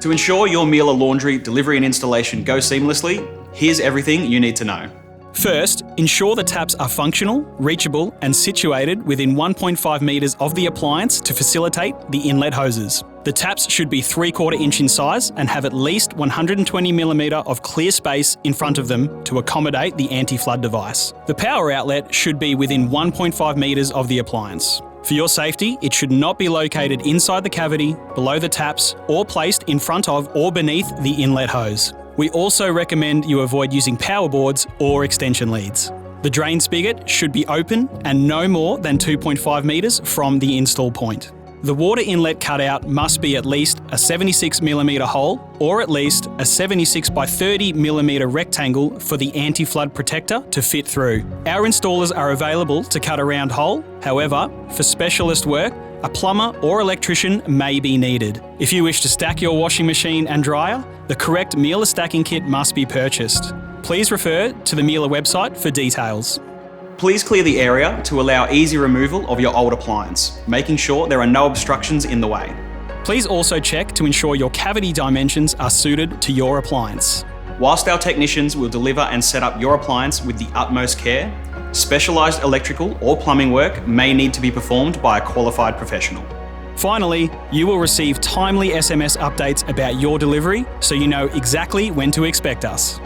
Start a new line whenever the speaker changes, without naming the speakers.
To ensure your Miele laundry delivery and installation go seamlessly, here's everything you need to know.
First, ensure the taps are functional, reachable, and situated within 1.5 metres of the appliance to facilitate the inlet hoses. The taps should be 3/4 inch in size and have at least 120mm of clear space in front of them to accommodate the anti-flood device. The power outlet should be within 1.5 metres of the appliance. For your safety, it should not be located inside the cavity, below the taps, or placed in front of or beneath the inlet hose. We also recommend you avoid using power boards or extension leads. The drain spigot should be open and no more than 2.5 metres from the install point. The water inlet cutout must be at least a 76mm hole or at least a 76 by 30mm rectangle for the anti-flood protector to fit through. Our installers are available to cut a round hole. However, for specialist work, a plumber or electrician may be needed. If you wish to stack your washing machine and dryer, the correct Miele stacking kit must be purchased. Please refer to the Miele website for details.
Please clear the area to allow easy removal of your old appliance, making sure there are no obstructions in the way.
Please also check to ensure your cavity dimensions are suited to your appliance.
Whilst our technicians will deliver and set up your appliance with the utmost care, specialised electrical or plumbing work may need to be performed by a qualified professional.
Finally, you will receive timely SMS updates about your delivery so you know exactly when to expect us.